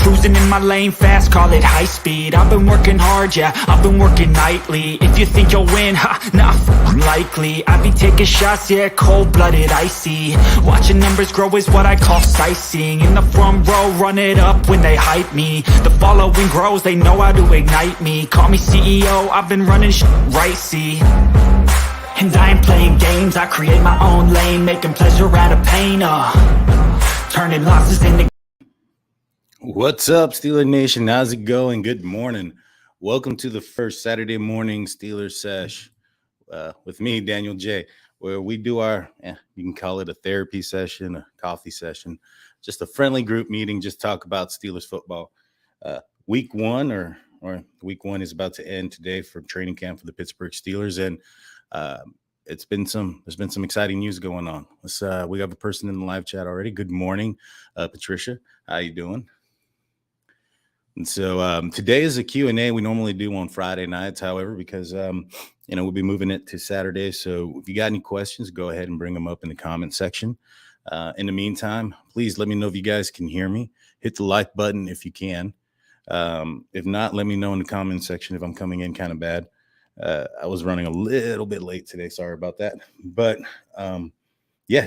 cruising in my lane fast, call it high speed. I've been working hard, yeah, I've been working nightly. If you think you'll win, not likely. I be taking shots, yeah, cold-blooded, icy. Watching numbers grow is what I call sightseeing. In the front row, run it up when they hype me. The following grows, they know how to ignite me. Call me CEO, I've been running right, see. And I ain't playing games, I create my own lane, making pleasure out of pain, turning losses into... What's up, Steeler Nation? How's it going? Good morning. Welcome to the first Saturday morning Steelers Sesh with me, Daniel J., where we do our, you can call it a therapy session, a coffee session, just a friendly group meeting, just talk about Steelers football. Week one is about to end today for training camp for the Pittsburgh Steelers, and there's been some exciting news going on. We have a person in the live chat already. Good morning, Patricia. How you doing? And so today is a Q&A we normally do on Friday nights, however, because, we'll be moving it to Saturday. So if you got any questions, go ahead and bring them up in the comment section. In the meantime, please let me know if you guys can hear me. Hit the like button if you can. If not, let me know in the comment section if I'm coming in kind of bad. I was running a little bit late today. Sorry about that. But,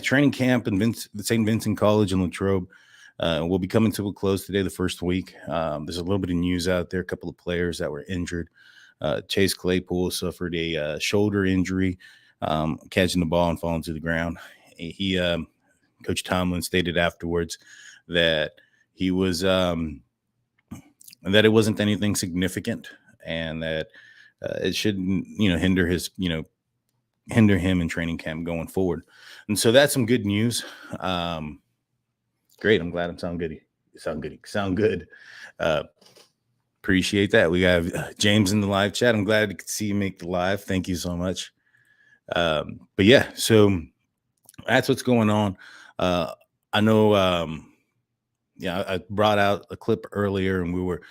training camp in St. Vincent College in Latrobe. We'll be coming to a close today, the first week. There's a little bit of news out there, a couple of players that were injured. Chase Claypool suffered a shoulder injury, catching the ball and falling to the ground. Coach Tomlin stated afterwards that he was that it wasn't anything significant, and that it shouldn't hinder him in training camp going forward. And so that's some good news. Great. I'm glad I'm sound good. Sound good. Appreciate that. We got James in the live chat. I'm glad to see you make the live. Thank you so much. So that's what's going on. I know, I brought out a clip earlier, and we were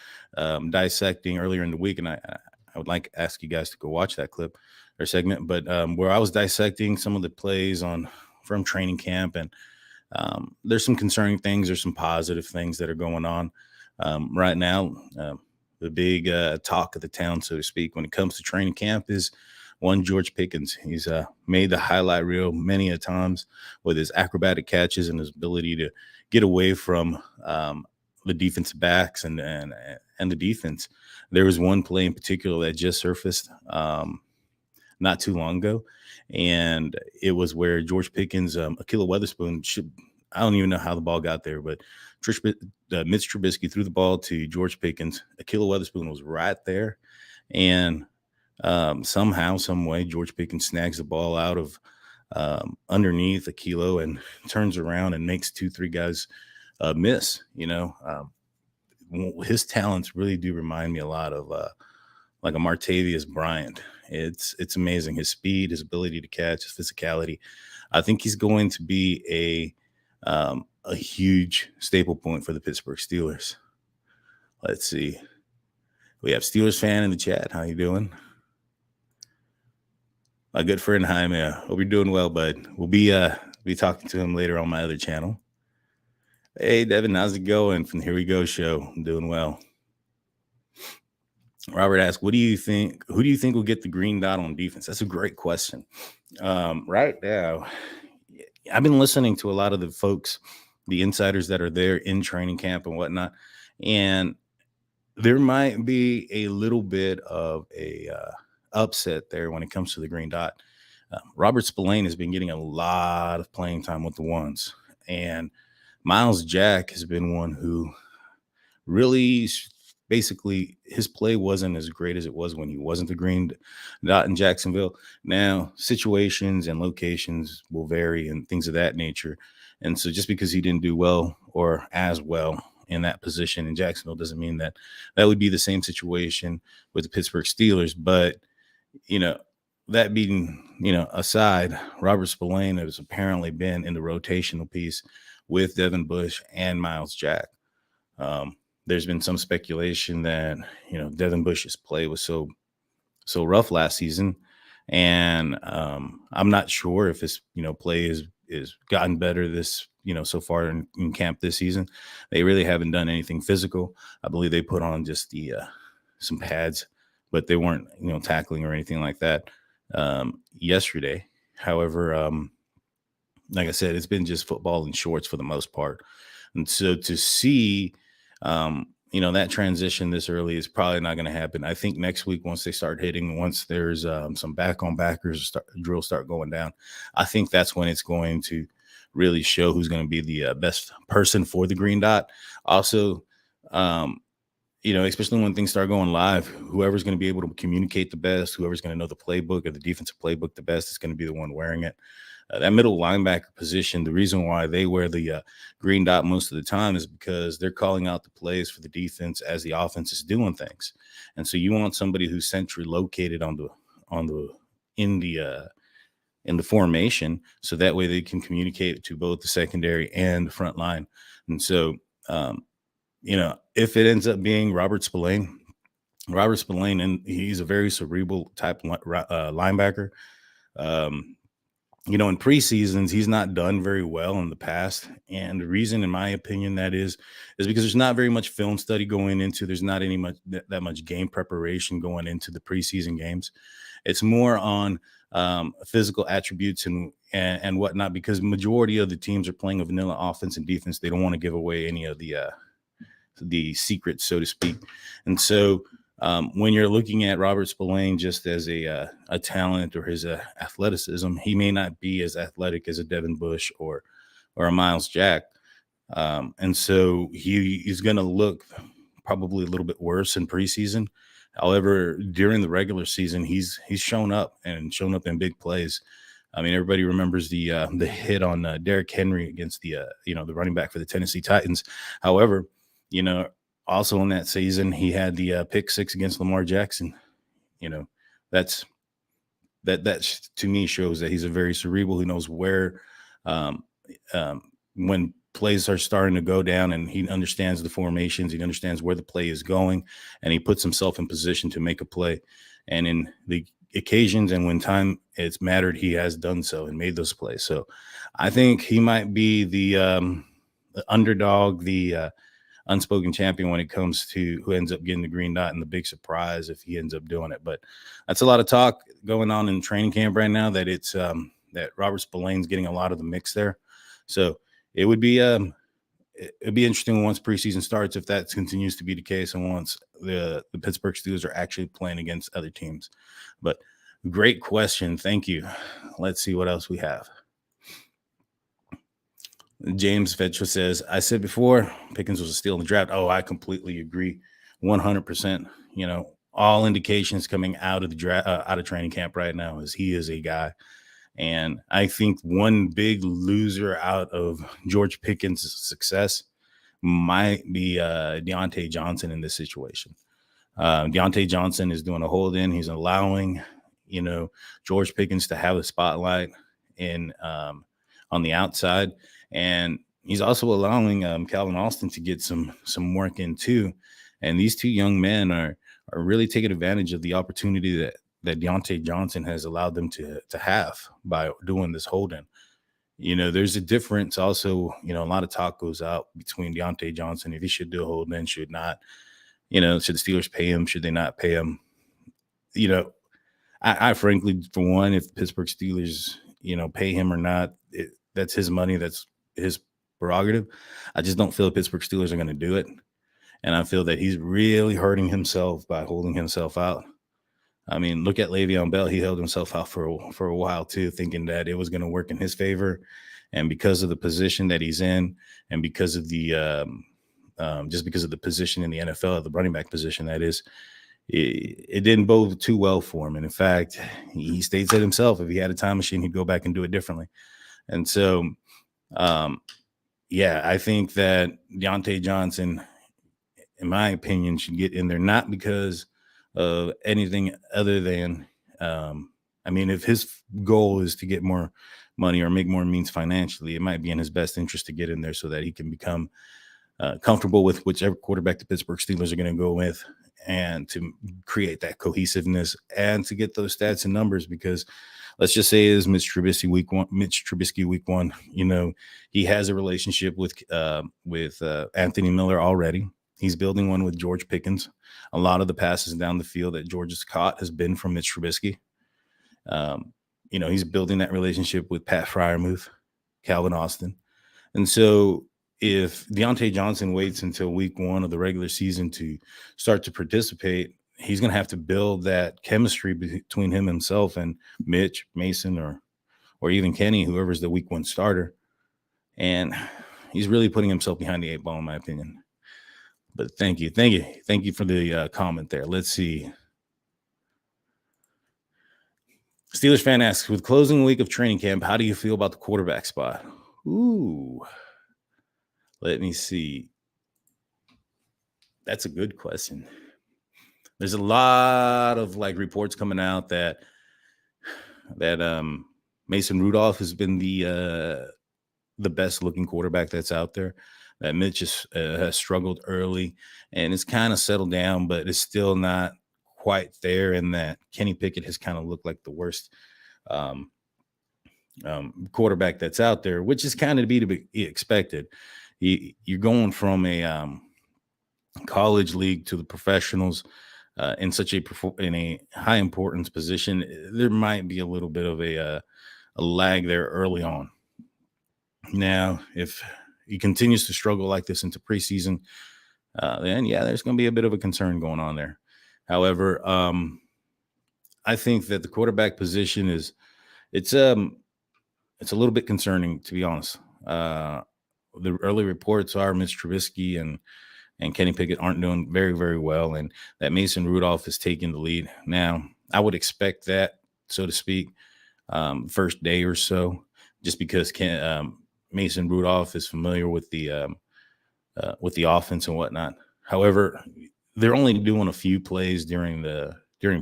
dissecting earlier in the week, and I would like to ask you guys to go watch that clip or segment, but where I was dissecting some of the plays from training camp, and there's some concerning things. There's some positive things that are going on right now. The big talk of the town, so to speak, when it comes to training camp is one George Pickens. He's made the highlight reel many a times with his acrobatic catches and his ability to get away from the defensive backs and the defense. There was one play in particular that just surfaced not too long ago, and it was where George Pickens, Ahkello Witherspoon, I don't even know how the ball got there, but Mitch Trubisky threw the ball to George Pickens. Ahkello Witherspoon was right there, and somehow, some way, George Pickens snags the ball out of underneath Ahkello and turns around and makes 2-3 guys miss. His talents really do remind me a lot of like a Martavius Bryant. It's amazing. His speed, his ability to catch, his physicality. I think he's going to be a huge staple point for the Pittsburgh Steelers. Let's see. We have Steelers fan in the chat. How you doing? My good friend Jaime. Hope you're doing well, bud. We'll be talking to him later on my other channel. Hey, Devin, how's it going from the Here We Go show? I'm doing well. Robert asked, who do you think will get the green dot on defense? That's a great question. Right now, I've been listening to a lot of the folks, the insiders that are there in training camp and whatnot, and there might be a little bit of a upset there when it comes to the green dot. Robert Spillane has been getting a lot of playing time with the ones, and Miles Jack has been one who really basically his play wasn't as great as it was when he wasn't the green dot in Jacksonville. Now, situations and locations will vary and things of that nature. And so just because he didn't do well or as well in that position in Jacksonville doesn't mean that would be the same situation with the Pittsburgh Steelers. But, that being, aside, Robert Spillane has apparently been in the rotational piece with Devin Bush and Miles Jack. There's been some speculation that, Devin Bush's play was so rough last season. And I'm not sure if his, play is gotten better this so far in camp this season. They really haven't done anything physical. I believe they put on just some pads, but they weren't, tackling or anything like that yesterday. However, like I said, it's been just football in shorts for the most part. And so to see, that transition this early is probably not going to happen. I think next week, once they start hitting, once there's some back on backers, drills start going down, I think that's when it's going to really show who's going to be the best person for the green dot. Also, especially when things start going live, whoever's going to be able to communicate the best, whoever's going to know the playbook or the defensive playbook the best is going to be the one wearing it. That middle linebacker position, the reason why they wear the green dot most of the time is because they're calling out the plays for the defense as the offense is doing things. And so you want somebody who's centrally located in the formation, so that way they can communicate to both the secondary and the front line. And so, if it ends up being Robert Spillane, and he's a very cerebral type linebacker. In preseasons, he's not done very well in the past. And the reason, in my opinion, that is because there's not very much film study going into, there's not that much game preparation going into the preseason games. It's more on physical attributes and whatnot, because majority of the teams are playing a vanilla offense and defense. They don't want to give away any of the secrets, so to speak. And so when you're looking at Robert Spillane just as a talent or his athleticism, he may not be as athletic as a Devin Bush or a Miles Jack. And so he is going to look probably a little bit worse in preseason. However, during the regular season, he's shown up in big plays. I mean, everybody remembers the hit on Derrick Henry against the running back for the Tennessee Titans. However, also in that season, he had the pick six against Lamar Jackson. That to me shows that he's a very cerebral. He knows where, when plays are starting to go down, and he understands the formations. He understands where the play is going, and he puts himself in position to make a play. And in the occasions and when time it's mattered, he has done so and made those plays. So I think he might be the underdog, the unspoken champion when it comes to who ends up getting the green dot, and the big surprise if he ends up doing it. But that's a lot of talk going on in training camp right now, that it's that Robert Spillane's getting a lot of the mix there. So it would be it'd be interesting once preseason starts, if that continues to be the case, and once the Pittsburgh Steelers are actually playing against other teams. But great question. Thank you. Let's see what else we have. James Vetra says, I said before, Pickens was a steal in the draft. Oh, I completely agree. 100%. All indications coming out of the draft, out of training camp right now, is he is a guy. And I think one big loser out of George Pickens' success might be Deontay Johnson in this situation. Deontay Johnson is doing a hold in. He's allowing, George Pickens to have a spotlight on the outside. And he's also allowing Calvin Austin to get some work in too. And these two young men are really taking advantage of the opportunity that Deontay Johnson has allowed them to have by doing this hold-in. There's a difference also, a lot of talk goes out between Deontay Johnson, if he should do a hold-in, should not, should the Steelers pay him, should they not pay him? I frankly, for one, if the Pittsburgh Steelers, pay him or not, that's his money, that's his prerogative. I just don't feel the Pittsburgh Steelers are going to do it. And I feel that he's really hurting himself by holding himself out. I mean, look at Le'Veon Bell. He held himself out for a while too, thinking that it was going to work in his favor. And because of the position that he's in, and because of the just because of the position in the NFL, the running back position, that is, it didn't bode too well for him. And in fact, he states it himself. If he had a time machine, he'd go back and do it differently. And so, I think that Deontay Johnson, in my opinion, should get in there, not because of anything other than, if his goal is to get more money or make more means financially, it might be in his best interest to get in there so that he can become comfortable with whichever quarterback the Pittsburgh Steelers are going to go with, and to create that cohesiveness and to get those stats and numbers. Because let's just say is Mitch Trubisky week one. He has a relationship with Anthony Miller already. He's building one with George Pickens. A lot of the passes down the field that George has caught has been from Mitch Trubisky. He's building that relationship with Pat Freiermuth, Calvin Austin. And so if Deontay Johnson waits until week one of the regular season to start to participate, he's going to have to build that chemistry between himself and Mitch, Mason, or even Kenny, whoever's the week one starter. And he's really putting himself behind the eight ball, in my opinion. But thank you for the comment there. Let's see. Steelers fan asks, with closing week of training camp, how do you feel about the quarterback spot? Ooh. Let me see. That's a good question. There's a lot of reports coming out that Mason Rudolph has been the best looking quarterback that's out there. That Mitch has struggled early and it's kind of settled down, but it's still not quite there. And that Kenny Pickett has kind of looked like the worst quarterback that's out there, which is kind of to be expected. You're going from a college league to the professionals in a high importance position. There might be a little bit of a lag there early on. Now, if he continues to struggle like this into preseason, then there's going to be a bit of a concern going on there. However, I think that the quarterback position it's a little bit concerning, to be honest. The early reports are Mitch Trubisky and Kenny Pickett aren't doing very, very well, and that Mason Rudolph is taking the lead. Now, I would expect that, so to speak, first day or so, just because Mason Rudolph is familiar with the offense and whatnot. However, they're only doing a few plays during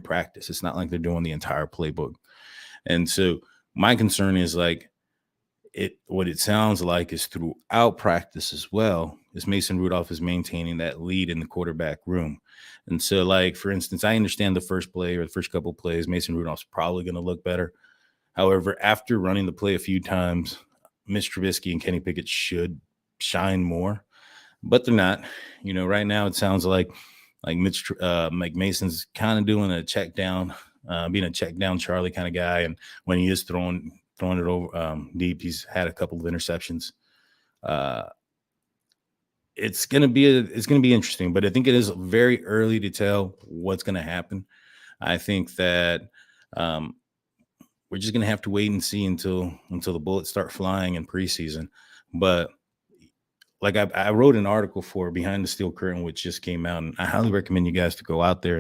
practice. It's not like they're doing the entire playbook. And so my concern is what it sounds like is throughout practice as well, is Mason Rudolph is maintaining that lead in the quarterback room. And so, for instance, I understand the first play or the first couple plays, Mason Rudolph's probably going to look better. However, after running the play a few times, Mitch Trubisky and Kenny Pickett should shine more, but they're not. Right now it sounds like Mike Mason's kind of doing a check down, being a check down Charlie kind of guy. And when he is throwing it over deep, he's had a couple of interceptions. It's going to be interesting, but I think it is very early to tell what's going to happen. I think that we're just going to have to wait and see until the bullets start flying in preseason. But I wrote an article for Behind the Steel Curtain, which just came out, and I highly recommend you guys to go out there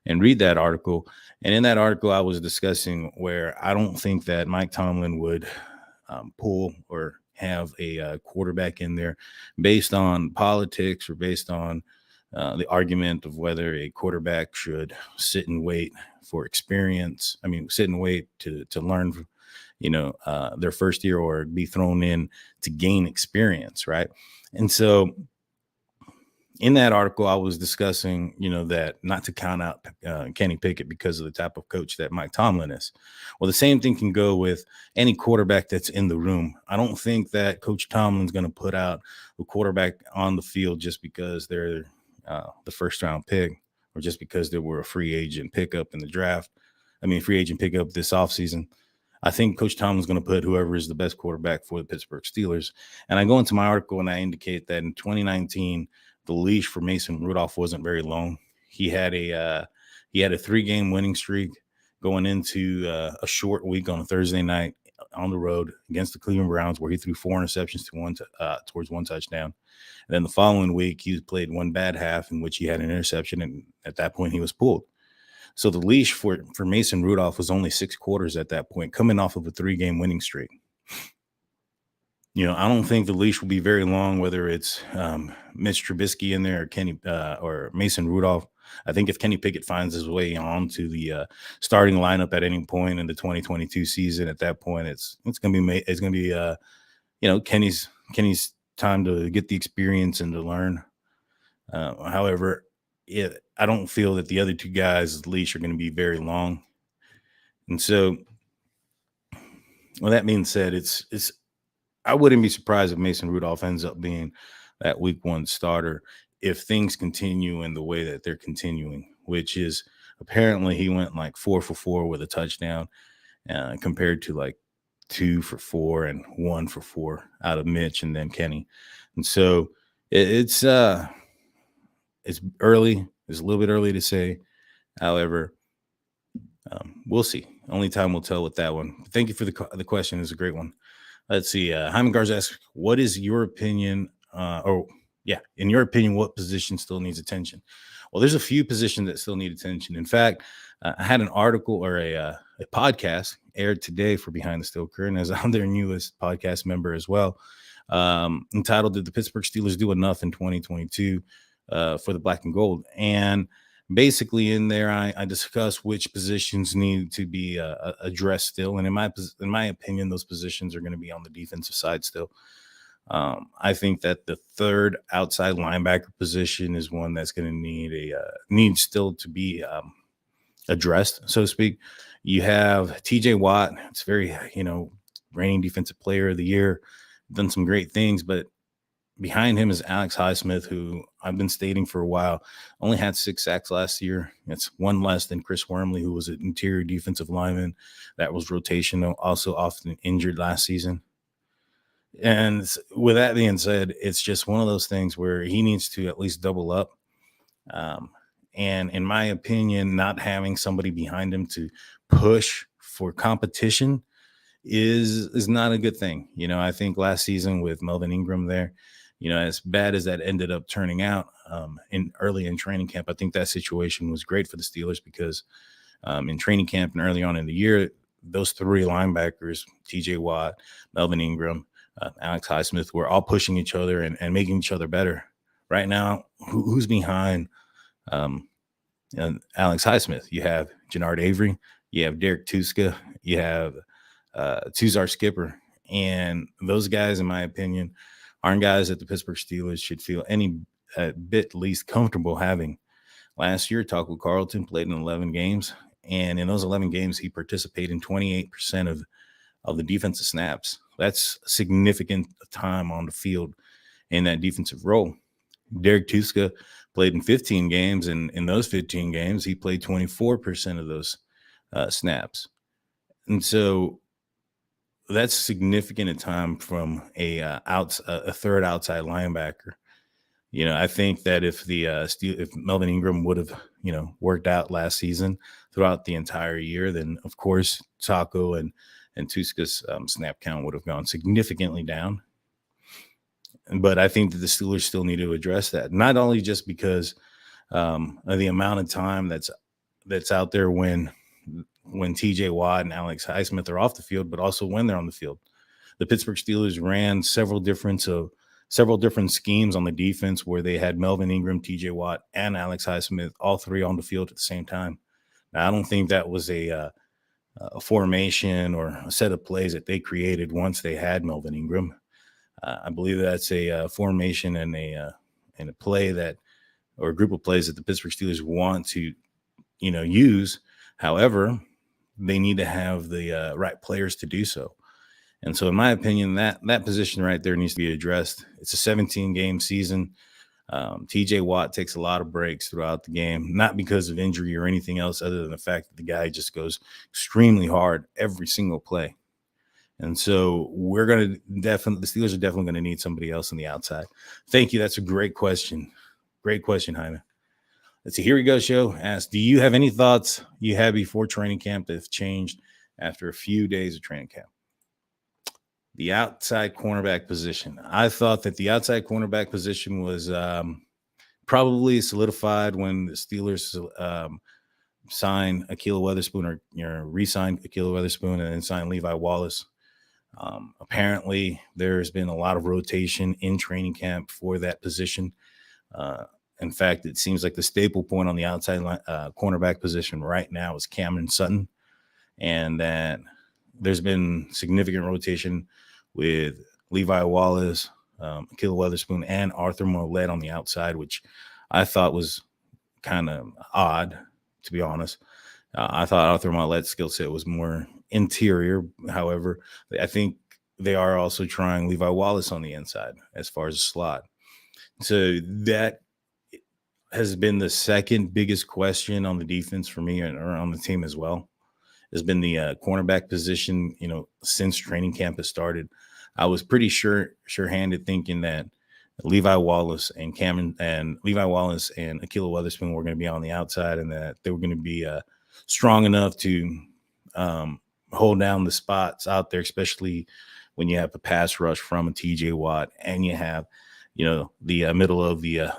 and read that article. And in that article, I was discussing where I don't think that Mike Tomlin would pull or have a quarterback in there based on politics or based on the argument of whether a quarterback should sit and wait for experience. I mean, sit and wait to learn, their first year, or be thrown in to gain experience, right? And so in that article, I was discussing, that not to count out Kenny Pickett because of the type of coach that Mike Tomlin is. Well, the same thing can go with any quarterback that's in the room. I don't think that Coach Tomlin's going to put out a quarterback on the field just because they're the first round pick, or just because they were a free agent pickup in the draft. Free agent pickup this offseason. I think Coach Tomlin's going to put whoever is the best quarterback for the Pittsburgh Steelers. And I go into my article and I indicate that in 2019, the leash for Mason Rudolph wasn't very long. He had a 3-game winning streak going into a short week on a Thursday night on the road against the Cleveland Browns, where he threw 4 interceptions towards 1 touchdown. And then the following week, he played one bad half in which he had an interception, and at that point, he was pulled. So the leash for Mason Rudolph was only 6 quarters at that point, coming off of a 3-game winning streak. I don't think the leash will be very long, whether it's Mitch Trubisky in there or Kenny or Mason Rudolph. I think if Kenny Pickett finds his way on to the starting lineup at any point in the 2022 season, at that point it's going to be Kenny's time to get the experience and to learn. However, I don't feel that the other two guys' leash are going to be very long, and so Well, that being said, it's I wouldn't be surprised if Mason Rudolph ends up being that week one starter if things continue in the way that they're continuing, which is apparently he went like 4 for 4 with a touchdown compared to like 2 for 4 and 1 for 4 out of Mitch and then Kenny. And so it's early. It's a little bit early to say. However, we'll see. Only time will tell with that one. Thank you for the question. It's a great one. Let's see. Hyman Garza asks, "What is your opinion? In your opinion, what position still needs attention?" Well, there's a few positions that still need attention. In fact, I had an article or a podcast aired today for Behind the Steel Curtain, as I'm their newest podcast member as well, entitled "Did the Pittsburgh Steelers Do Enough in 2022 for the Black and Gold?" And basically, in there, I discuss which positions need to be addressed still, and in my opinion, those positions are going to be on the defensive side still. I think that the third outside linebacker position is one that's going to need still to be addressed, so to speak. You have TJ Watt. It's very, reigning defensive player of the year, done some great things, but behind him is Alex Highsmith, who I've been stating for a while, only had 6 sacks last year. It's one less than Chris Wormley, who was an interior defensive lineman that was rotational, also often injured last season. And with that being said, it's just one of those things where he needs to at least double up. And in my opinion, not having somebody behind him to push for competition is not a good thing. I think last season with Melvin Ingram there, as bad as that ended up turning out early in training camp, I think that situation was great for the Steelers because in training camp and early on in the year, those 3 linebackers, TJ Watt, Melvin Ingram, Alex Highsmith, were all pushing each other and making each other better. Right now, who's behind Alex Highsmith? You have Jannard Avery, you have Derek Tuska, you have Tuzar Skipper. And those guys, in my opinion, aren't guys that the Pittsburgh Steelers should feel any bit least comfortable having. Last year, Taco Carlton played in 11 games. And in those 11 games, he participated in 28% of the defensive snaps. That's significant time on the field in that defensive role. Derek Tuska played in 15 games, and in those 15 games, he played 24% of those snaps. And so that's significant in time from a third outside linebacker. I think that if if Melvin Ingram would have, worked out last season throughout the entire year, then of course Taco and Tuska's snap count would have gone significantly down. But I think that the Steelers still need to address that, not only just because of the amount of time that's out there when TJ Watt and Alex Highsmith are off the field, but also when they're on the field. The Pittsburgh Steelers ran several different schemes on the defense where they had Melvin Ingram, TJ Watt, and Alex Highsmith, all 3 on the field at the same time. Now, I don't think that was a formation or a set of plays that they created once they had Melvin Ingram. I believe that's a formation and a play that, or a group of plays that the Pittsburgh Steelers want to, use. However, they need to have the right players to do so. And so, in my opinion, that position right there needs to be addressed. It's a 17-game season. TJ Watt takes a lot of breaks throughout the game, not because of injury or anything else other than the fact that the guy just goes extremely hard every single play. And so the Steelers are definitely going to need somebody else on the outside. Thank you. That's a great question. Great question, Jaime. Let's see. Here we go. Show asks, do you have any thoughts you had before training camp that have changed after a few days of training camp? The outside cornerback position. I thought that the outside cornerback position was probably solidified when the Steelers signed Ahkello Witherspoon or re-signed Ahkello Witherspoon and then signed Levi Wallace. Apparently, there's been a lot of rotation in training camp for that position. In fact, it seems like the staple point on the outside cornerback position right now is Cameron Sutton, and that there's been significant rotation with Levi Wallace, Ahkello Witherspoon, and Arthur Mollett on the outside, which I thought was kind of odd, to be honest. I thought Arthur Mollett's skill set was more interior. However, I think they are also trying Levi Wallace on the inside as far as a slot. So that has been the second biggest question on the defense for me, or on the team as well, has been the cornerback position. Since training camp has started, I was pretty sure-handed thinking that Levi Wallace and Akila Weatherspoon were going to be on the outside, and that they were going to be strong enough to hold down the spots out there, especially when you have the pass rush from a TJ Watt and you have, the middle of the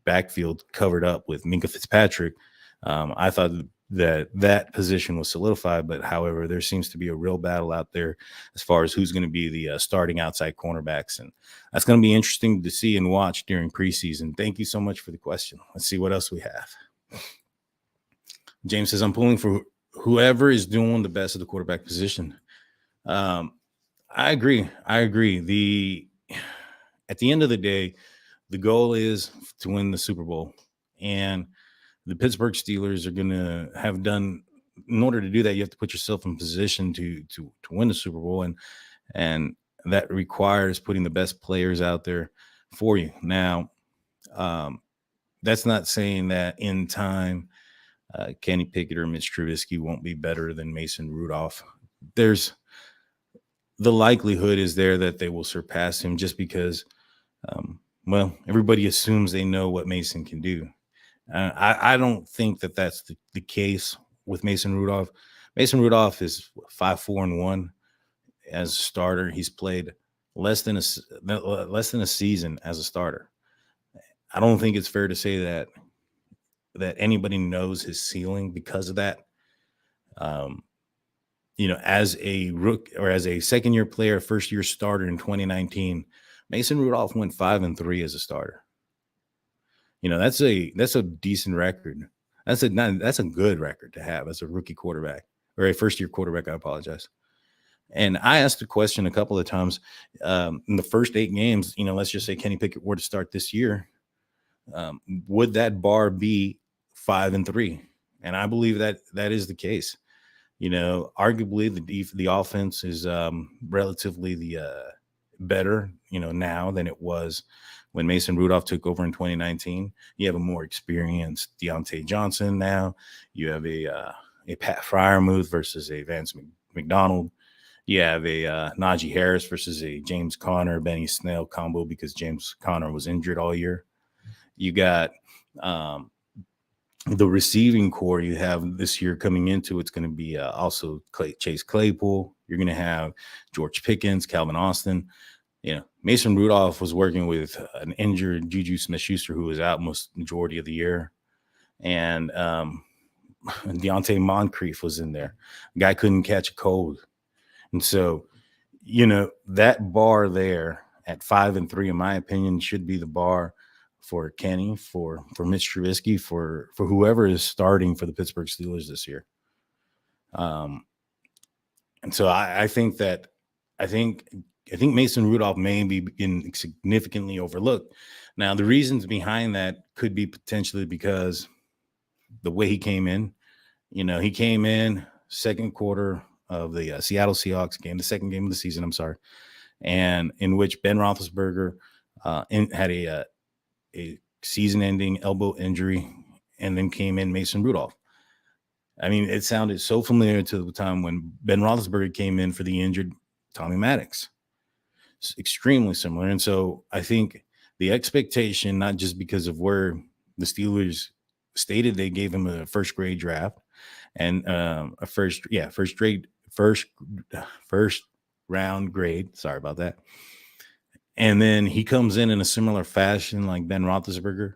backfield covered up with Minka Fitzpatrick. I thought that position was solidified, but however, there seems to be a real battle out there as far as who's going to be the starting outside cornerbacks, and that's going to be interesting to see and watch during preseason. Thank you so much for the question. Let's see what else we have. James says, I'm pulling for whoever is doing the best at the quarterback position. I agree. At the end of the day, the goal is to win the Super Bowl, and the Pittsburgh Steelers are going to have done. In order to do that, you have to put yourself in position to win the Super Bowl, and that requires putting the best players out there for you. Now, that's not saying that in time, Kenny Pickett or Mitch Trubisky won't be better than Mason Rudolph. There's the likelihood is there that they will surpass him, just because, everybody assumes they know what Mason can do. I don't think that that's the case with Mason Rudolph. Mason Rudolph is 5-4-1 as a starter. He's played less than a season as a starter. I don't think it's fair to say that anybody knows his ceiling because of that. As a rookie or as a second-year player, first-year starter in 2019, Mason Rudolph went 5-3 as a starter. That's a decent record. That's a good record to have as a rookie quarterback, or a first-year quarterback. I apologize. And I asked the question a couple of times in the first 8 games. Let's just say Kenny Pickett were to start this year, would that bar be 5-3? And I believe that is the case. Arguably the offense is relatively better, now than it was when Mason Rudolph took over in 2019. You have a more experienced Deontay Johnson now. You have a Pat Freiermuth versus a Vance McDonald. You have a Najee Harris versus a James Conner, Benny Snell combo, because James Conner was injured all year. You got the receiving core you have this year coming into it's going to be also Chase Claypool. You're going to have George Pickens, Calvin Austin. Mason Rudolph was working with an injured Juju Smith-Schuster, who was out most majority of the year. And Deontay Moncrief was in there. The guy couldn't catch a cold. And so, that bar there at 5-3, in my opinion, should be the bar for Kenny, for Mitch Trubisky, for whoever is starting for the Pittsburgh Steelers this year. And so I think Mason Rudolph may be getting significantly overlooked. Now, the reasons behind that could be potentially because the way he came in. He came in second quarter of the Seattle Seahawks game, the second game of the season, I'm sorry, and in which Ben Roethlisberger had a season-ending elbow injury, and then came in Mason Rudolph. I mean, it sounded so familiar to the time when Ben Roethlisberger came in for the injured Tommy Maddox. It's extremely similar. And so I think the expectation, not just because of where the Steelers stated they gave him a first grade draft and a first round grade. Sorry about that. And then he comes in a similar fashion like Ben Roethlisberger.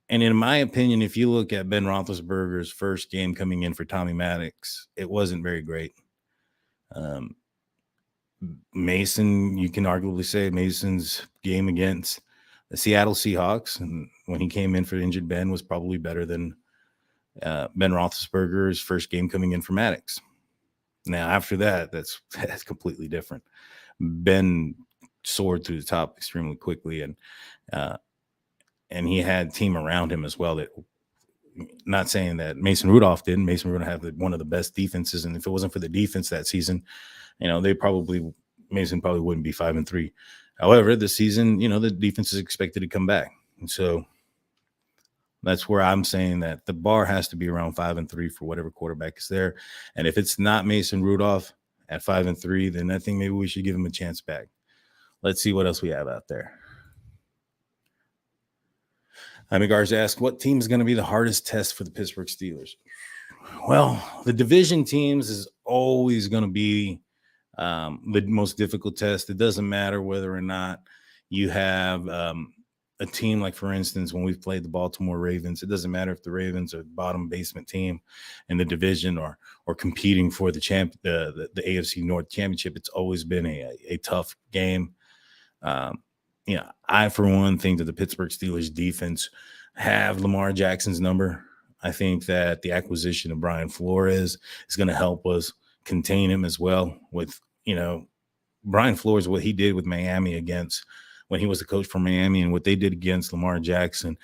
And in my opinion, if you look at Ben Roethlisberger's first game coming in for Tommy Maddox, it wasn't very great. Mason, you can arguably say Mason's game against the Seattle Seahawks, and when he came in for injured Ben, was probably better than Ben Roethlisberger's first game coming in for Maddox. Now, after that, that's completely different. Ben soared to the top extremely quickly, and he had team around him as well that Not saying that Mason Rudolph didn't. Mason Rudolph had one of the best defenses, and if it wasn't for the defense that season, Mason probably wouldn't be 5-3. However, this season, the defense is expected to come back, and so that's where I'm saying that the bar has to be around 5-3 for whatever quarterback is there. And if it's not Mason Rudolph at 5-3, then I think maybe we should give him a chance back. Let's see what else we have out there. Amigars asked, what team is going to be the hardest test for the Pittsburgh Steelers? Well, the division teams is always going to be the most difficult test. It doesn't matter whether or not you have a team like, for instance, when we've played the Baltimore Ravens, it doesn't matter if the Ravens are the bottom basement team in the division or competing for the AFC North championship. It's always been a tough game. I, for one, think that the Pittsburgh Steelers defense have Lamar Jackson's number. I think that the acquisition of Brian Flores is going to help us contain him as well. With, Brian Flores, what he did with Miami when he was the coach for Miami, and what they did against Lamar Jackson,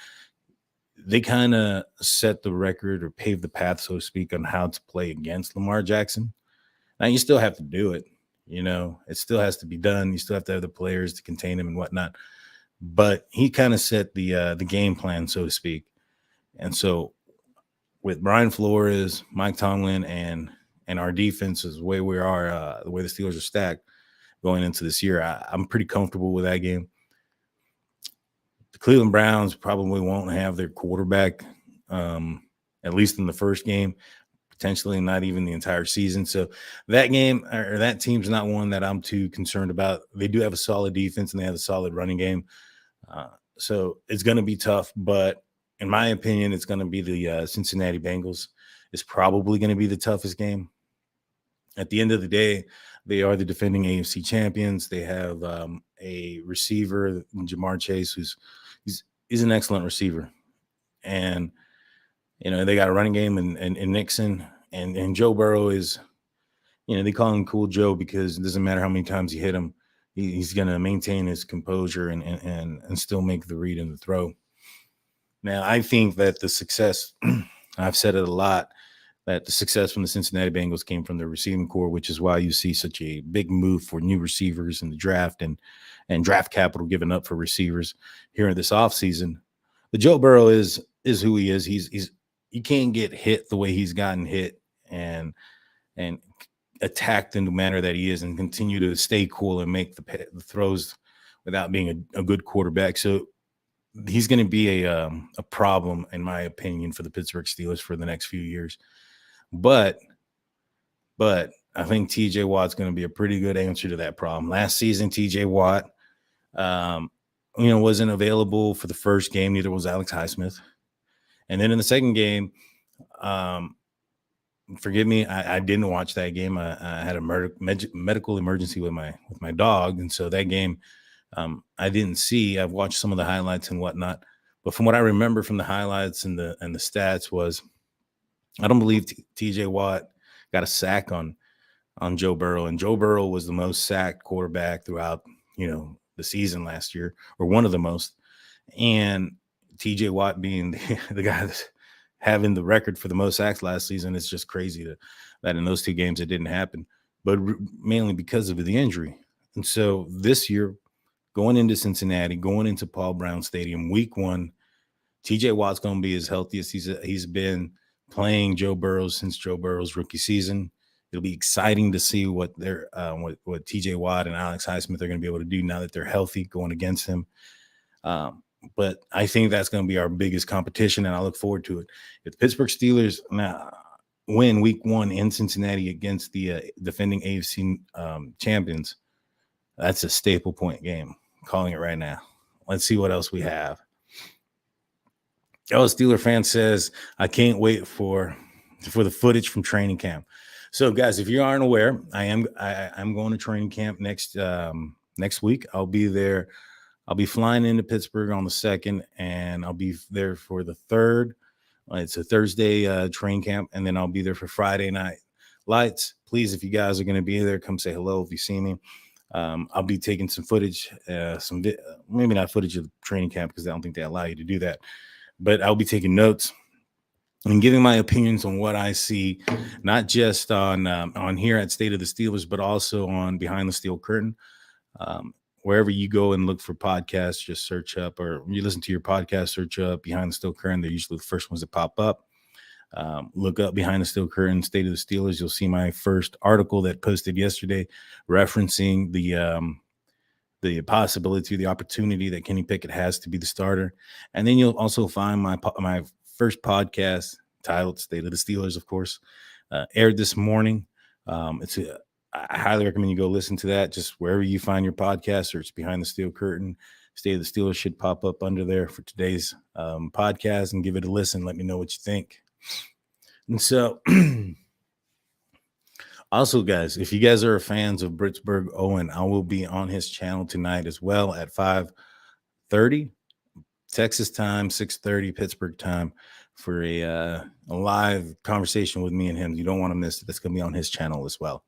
they kind of set the record or paved the path, so to speak, on how to play against Lamar Jackson. Now, you still have to do it. It still has to be done. You still have to have the players to contain him and whatnot. But he kind of set the game plan, so to speak. And so with Brian Flores, Mike Tomlin, and our defense, the way we are, the way the Steelers are stacked going into this year, I'm pretty comfortable with that game. The Cleveland Browns probably won't have their quarterback, at least in the first game, potentially not even the entire season. So that game or that team's not one that I'm too concerned about. They do have a solid defense and they have a solid running game. So it's going to be tough, but in my opinion, it's going to be the Cincinnati Bengals. It's probably going to be the toughest game. At the end of the day, they are the defending AFC champions. They have a receiver, Jamar Chase, he's an excellent receiver. And, they got a running game and Nixon and Joe Burrow is, they call him Cool Joe because it doesn't matter how many times you hit him. He's going to maintain his composure and still make the read and the throw. Now, I think that the success, I've said it a lot, that the success from the Cincinnati Bengals came from the receiving core, which is why you see such a big move for new receivers in the draft and draft capital given up for receivers here in this offseason. But Joe Burrow is who he is. He can't get hit the way he's gotten hit and attacked in the manner that he is and continue to stay cool and make the throws without being a good quarterback. So he's going to be a problem, in my opinion, for the Pittsburgh Steelers for the next few years. But I think TJ Watt's going to be a pretty good answer to that problem. Last season, TJ Watt, wasn't available for the first game. Neither was Alex Highsmith. And then in the second game, forgive me, I didn't watch that game. I had a medical emergency with my dog, and so that game I didn't see. I've watched some of the highlights and whatnot, but from what I remember from the highlights and the stats was, I don't believe TJ Watt got a sack on Joe Burrow, and Joe Burrow was the most sacked quarterback throughout the season last year, or one of the most, and TJ Watt being the guy that's having the record for the most sacks last season. It's just crazy that in those two games it didn't happen, but mainly because of the injury. And so this year, going into Cincinnati, going into Paul Brown Stadium, week 1, TJ Watt's going to be as healthy as he's been playing Joe Burrow since Joe Burrow's rookie season. It'll be exciting to see what what TJ Watt and Alex Highsmith are going to be able to do now that they're healthy going against him. But I think that's going to be our biggest competition, and I look forward to it. If the Pittsburgh Steelers win week 1 in Cincinnati against the defending AFC champions, that's a staple point game. I'm calling it right now. Let's see what else we have. Steeler fan says, I can't wait for the footage from training camp. So, guys, if you aren't aware, I'm going to training camp next week. I'll be there. I'll be flying into Pittsburgh on the 2nd, and I'll be there for the 3rd. It's a Thursday training camp, and then I'll be there for Friday night lights. Please, if you guys are going to be there, come say hello if you see me. I'll be taking some footage, maybe not footage of the training camp because I don't think they allow you to do that. But I'll be taking notes and giving my opinions on what I see, not just on here at State of the Steelers, but also on Behind the Steel Curtain. Wherever you go and look for podcasts, just search up, or you listen to your podcast, search up Behind the Steel Curtain. They're usually the first ones that pop up. Look up Behind the Steel Curtain, State of the Steelers. You'll see my first article that posted yesterday referencing the possibility, the opportunity that Kenny Pickett has to be the starter. And then you'll also find my first podcast titled State of the Steelers, of course, aired this morning. I highly recommend you go listen to that. Just wherever you find your podcast, search Behind the Steel Curtain. State of the Steelers should pop up under there for today's podcast, and give it a listen. Let me know what you think. And so, also, guys, if you guys are fans of Britsburg Owen, I will be on his channel tonight as well at 5:30 Texas time, 6:30 Pittsburgh time, for a live conversation with me and him. You don't want to miss it. That's going to be on his channel as well.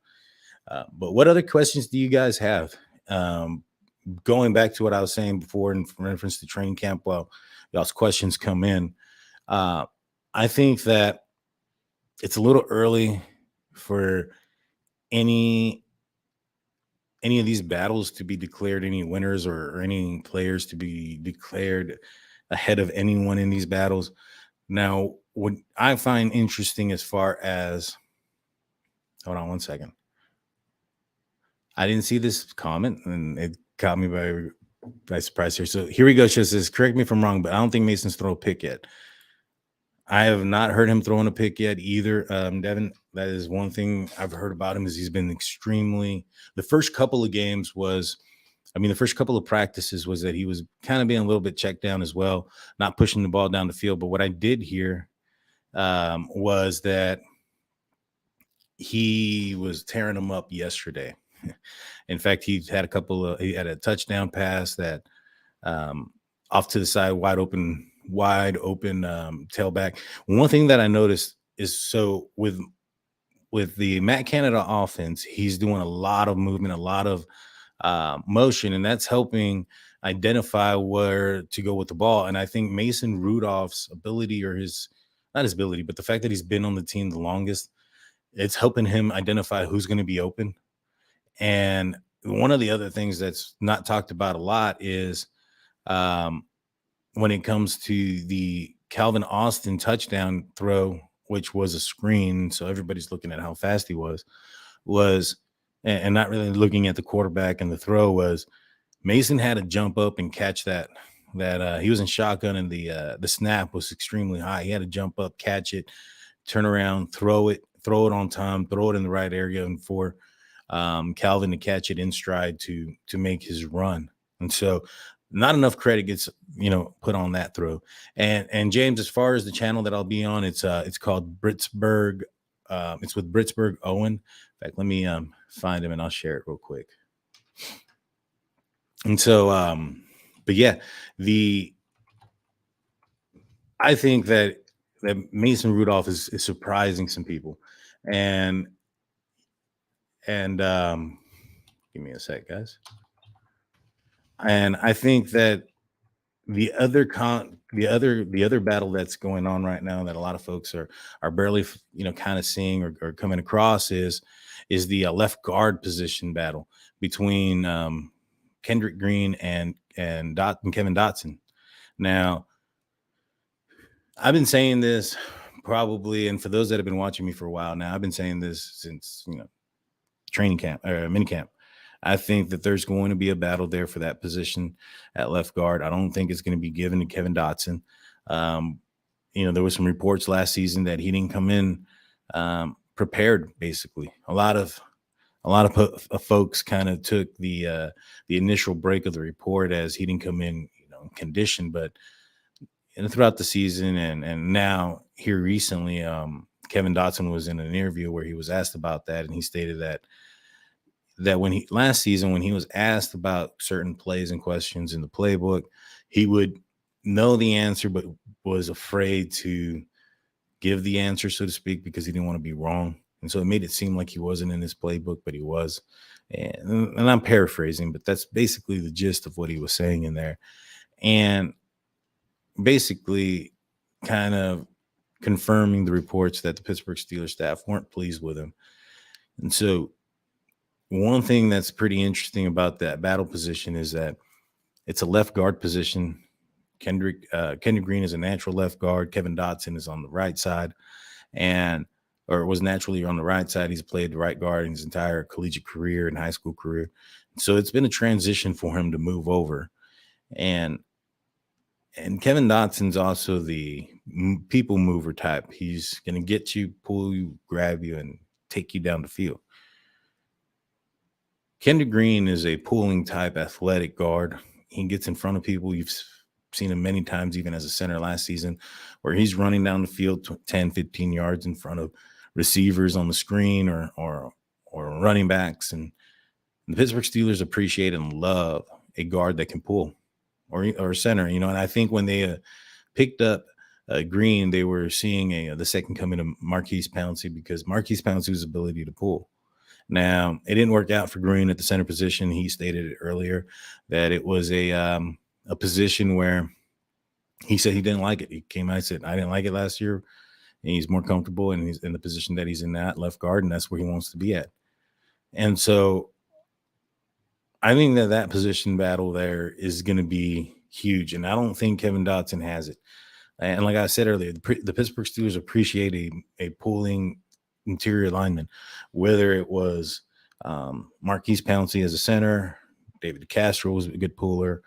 But what other questions do you guys have? Going back to what I was saying before in reference to training camp, well, y'all's questions come in. I think that it's a little early for any of these battles to be declared any winners, or any players to be declared ahead of anyone in these battles. Now, what I find interesting, as far as, hold on one second. I didn't see this comment, and it caught me by surprise here. So here we go. She says, correct me if I'm wrong, but I don't think Mason's thrown a pick yet. I have not heard him throwing a pick yet either. Devin, that is one thing I've heard about him, is he's been the first couple of games was, the first couple of practices was that he was kind of being a little bit checked down as well, not pushing the ball down the field. But what I did hear was that he was tearing them up yesterday. In fact, he had a touchdown pass that off to the side, wide open tailback. One thing that I noticed is, so with the Matt Canada offense, he's doing a lot of movement, a lot of motion, and that's helping identify where to go with the ball. And I think Mason Rudolph's ability, or not his ability, but the fact that he's been on the team the longest, it's helping him identify who's going to be open. And one of the other things that's not talked about a lot is when it comes to the Calvin Austin touchdown throw, which was a screen, so everybody's looking at how fast he was, and not really looking at the quarterback. And the throw was, Mason had to jump up and catch that he was in shotgun, and the snap was extremely high. He had to jump up, catch it, turn around, throw it on time, throw it in the right area, and for Calvin to catch it in stride to make his run. And so not enough credit gets put on that throw. And James, as far as the channel that I'll be on, it's called Britsburg. It's with Britsburg Owen. In fact, let me find him and I'll share it real quick. And so but yeah, I think that Mason Rudolph is surprising some people. And give me a sec, guys. And I think that the other battle that's going on right now, that a lot of folks are barely kind of seeing or coming across, is the left guard position battle between Kendrick Green and Kevin Dotson. Now, I've been saying this probably, and for those that have been watching me for a while now, I've been saying this since training camp or mini camp. I think that there's going to be a battle there for that position at left guard. I don't think it's going to be given to Kevin Dotson. There was some reports last season that he didn't come in prepared. Basically, a lot of folks kind of took the initial break of the report as he didn't come in, conditioned. But throughout the season and now here recently, Kevin Dotson was in an interview where he was asked about that, and he stated that last season, when he was asked about certain plays and questions in the playbook, he would know the answer, but was afraid to give the answer, so to speak, because he didn't want to be wrong. And so it made it seem like he wasn't in his playbook, but he was. And I'm paraphrasing, but that's basically the gist of what he was saying in there. And basically kind of confirming the reports that the Pittsburgh Steelers staff weren't pleased with him. And so one thing that's pretty interesting about that battle position is that it's a left guard position. Kendrick Green is a natural left guard. Kevin Dotson is on the right side, or was naturally on the right side. He's played the right guard in his entire collegiate career and high school career. So it's been a transition for him to move over. And Kevin Dotson's also the people mover type. He's going to get you, pull you, grab you, and take you down the field. Kendrick Green is a pulling type athletic guard. He gets in front of people. You've seen him many times, even as a center last season, where he's running down the field 10, 15 yards in front of receivers on the screen or running backs. And the Pittsburgh Steelers appreciate and love a guard that can pull or center, and I think when they picked up Green, they were seeing the second coming of Marquise Pouncey, because Marquise Pouncey's ability to pull. Now, it didn't work out for Green at the center position. He stated it earlier that it was a position where he said he didn't like it. He came out and said, I didn't like it last year. And he's more comfortable, and he's in the position that he's in at left guard, and that's where he wants to be at. And so I think that position battle there is going to be huge, and I don't think Kevin Dotson has it. And like I said earlier, the Pittsburgh Steelers appreciate a pulling interior lineman, whether it was Marquise Pouncey as a center, David DeCastro was a good puller,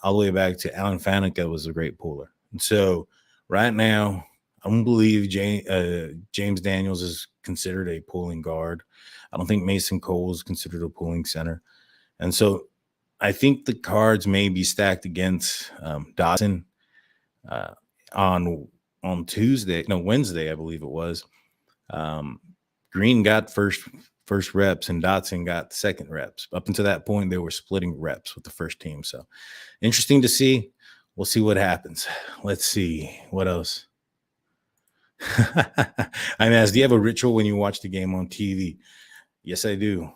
all the way back to Alan Faneca was a great puller. And so right now, I don't believe James Daniels is considered a pulling guard. I don't think Mason Cole is considered a pulling center. And so I think the cards may be stacked against Dotson on Wednesday, I believe it was. Green got first reps and Dotson got second reps. Up until that point, they were splitting reps with the first team. So interesting to see. We'll see what happens. Let's see what else. I'm asked, do you have a ritual when you watch the game on TV? Yes, I do.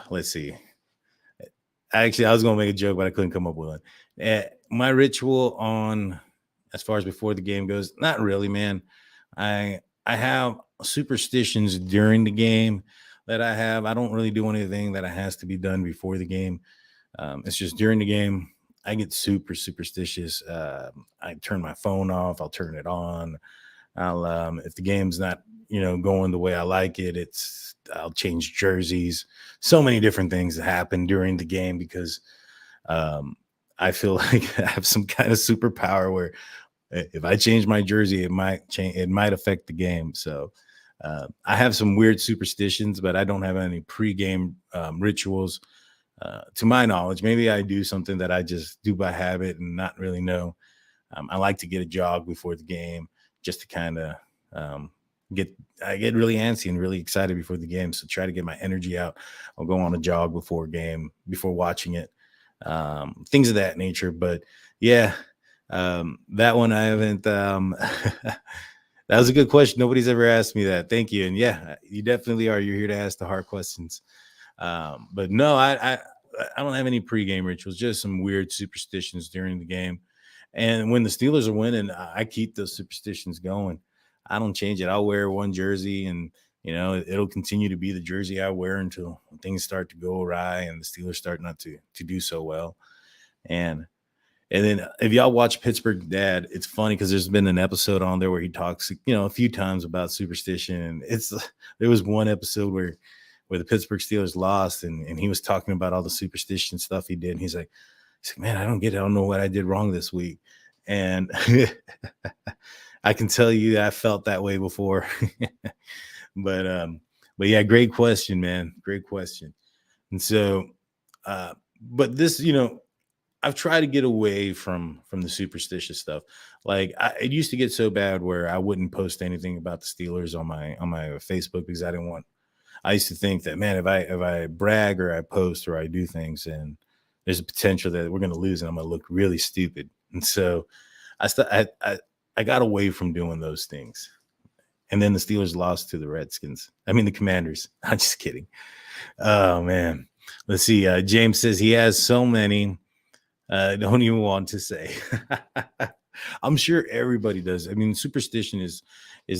Let's see. Actually, I was going to make a joke, but I couldn't come up with one. My ritual as far as before the game goes, not really, man. I have superstitions during the game that I have. I don't really do anything that has to be done before the game. It's just during the game, I get super superstitious. I turn my phone off. I'll turn it on. If the game's not, going the way I like it, I'll change jerseys. So many different things that happen during the game because I feel like I have some kind of superpower where if I change my jersey, it might affect the game. So I have some weird superstitions, but I don't have any pregame rituals to my knowledge. Maybe I do something that I just do by habit and not really know. I like to get a jog before the game just to kind of I get really antsy and really excited before the game. So try to get my energy out. I'll go on a jog before watching it, things of that nature. But yeah, that one I haven't, that was a good question. Nobody's ever asked me that. Thank you. And yeah, you definitely are. You're here to ask the hard questions. But no, I don't have any pregame rituals, just some weird superstitions during the game. And when the Steelers are winning, I keep those superstitions going. I don't change it. I'll wear one jersey and, it'll continue to be the jersey I wear until things start to go awry and the Steelers start not to do so well. And then if y'all watch Pittsburgh Dad, it's funny because there's been an episode on there where he talks, a few times about superstition. And there was one episode where the Pittsburgh Steelers lost and he was talking about all the superstition stuff he did. And he's like, man, I don't get it. I don't know what I did wrong this week. And I can tell you I felt that way before. But yeah, great question, man. Great question. And so, but this, I've tried to get away from the superstitious stuff. Like it used to get so bad where I wouldn't post anything about the Steelers on my Facebook because I used to think that, man, if I brag or I post or I do things, and there's a potential that we're going to lose and I'm going to look really stupid. And so I got away from doing those things. And then the Steelers lost to the Commanders. I'm just kidding. Oh man. Let's see. James says he has so many Don't even want to say. I'm sure everybody does. I mean, superstition is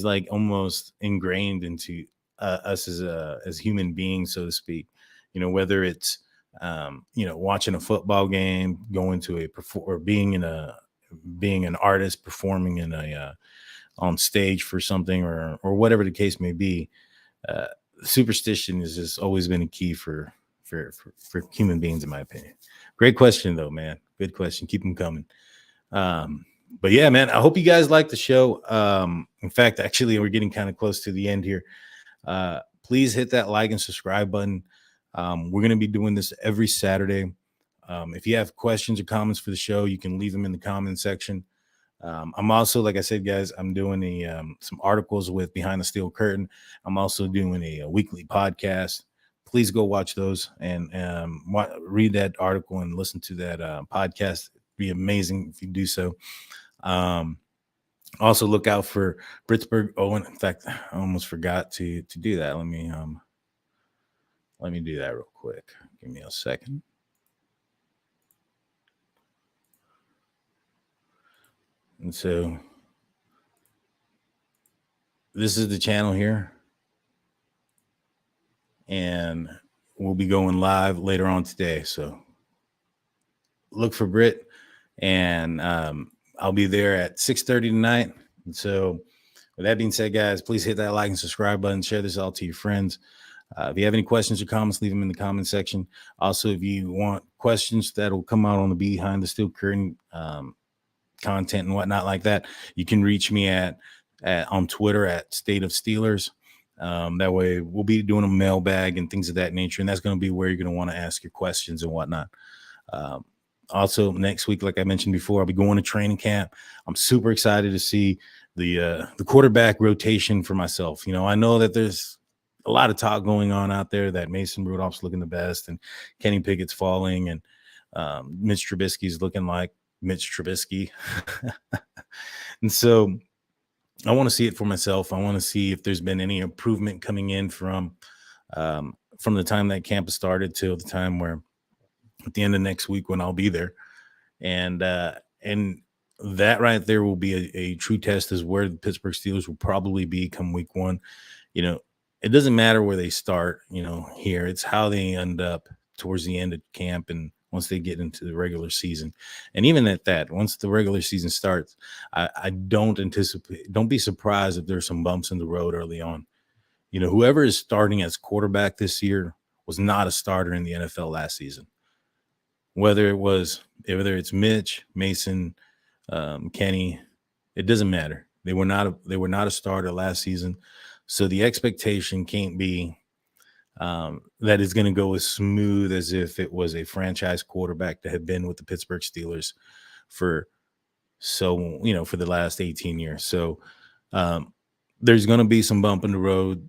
like almost ingrained into us as human beings, so to speak. Whether it's watching a football game, going to or being an artist performing in a on stage for something, or whatever the case may be. Uh, Superstition has just always been a key for human beings, in my opinion. Great question, though, man. Good question. Keep them coming. But yeah, man, I hope you guys like the show. In fact, actually, we're getting kind of close to the end here. Please hit that like and subscribe button. We're going to be doing this every Saturday. If you have questions or comments for the show, you can leave them in the comment section. I'm also, like I said, guys, I'm doing some articles with Behind the Steel Curtain. I'm also doing a weekly podcast. Please go watch those and read that article and listen to that podcast. It'd be amazing if you do so. Also look out for Britsburg. Oh, in fact, I almost forgot to do that. Let me do that real quick. Give me a second. And so this is the channel here. And we'll be going live later on today. So look for Brit, and I'll be there at 6:30 tonight. And so with that being said, guys, please hit that like and subscribe button. Share this out to your friends. If you have any questions or comments, leave them in the comment section. Also, if you want questions that will come out on the Behind the Steel Curtain content and whatnot like that, you can reach me at on Twitter at State of Steelers. That way we'll be doing a mailbag and things of that nature. And that's going to be where you're going to want to ask your questions and whatnot. Also next week, like I mentioned before, I'll be going to training camp. I'm super excited to see the quarterback rotation for myself. I know that there's a lot of talk going on out there that Mason Rudolph's looking the best and Kenny Pickett's falling and Mitch Trubisky's looking like Mitch Trubisky. And so I want to see it for myself. I want to see if there's been any improvement coming in from the time that camp started till the time where at the end of next week when I'll be there. And that right there will be a true test as where the Pittsburgh Steelers will probably be come week one. It doesn't matter where they start, here. It's how they end up towards the end of camp and once they get into the regular season. And even at that, once the regular season starts, I don't be surprised if there's some bumps in the road early on. Whoever is starting as quarterback this year was not a starter in the NFL last season. Whether it's Mitch, Mason, Kenny, it doesn't matter. They were not a starter last season. So the expectation can't be that it's going to go as smooth as if it was a franchise quarterback that had been with the Pittsburgh Steelers for the last 18 years. So there's going to be some bumps in the road.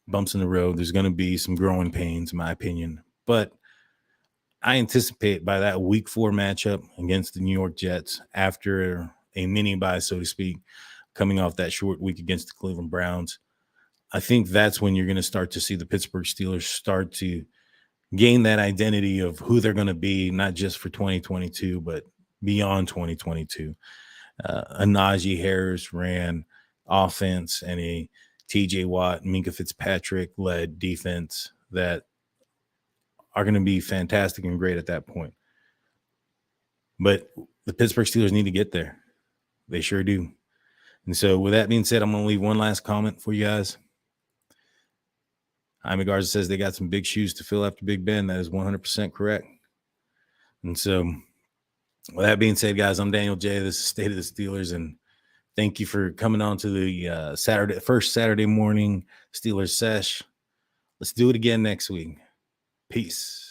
There's going to be some growing pains, in my opinion. But I anticipate by that week 4 matchup against the New York Jets, after a mini bye, so to speak, coming off that short week against the Cleveland Browns, I think that's when you're going to start to see the Pittsburgh Steelers start to gain that identity of who they're going to be, not just for 2022, but beyond 2022. A Najee Harris ran offense and a TJ Watt, Minkah Fitzpatrick led defense that are going to be fantastic and great at that point. But the Pittsburgh Steelers need to get there. They sure do. And so with that being said, I'm going to leave one last comment for you guys. Jaime Garza says they got some big shoes to fill after Big Ben. That is 100% correct. And so with that being said, guys, I'm Daniel J. This is State of the Steelers, and thank you for coming on to the first Saturday morning Steelers Sesh. Let's do it again next week. Peace.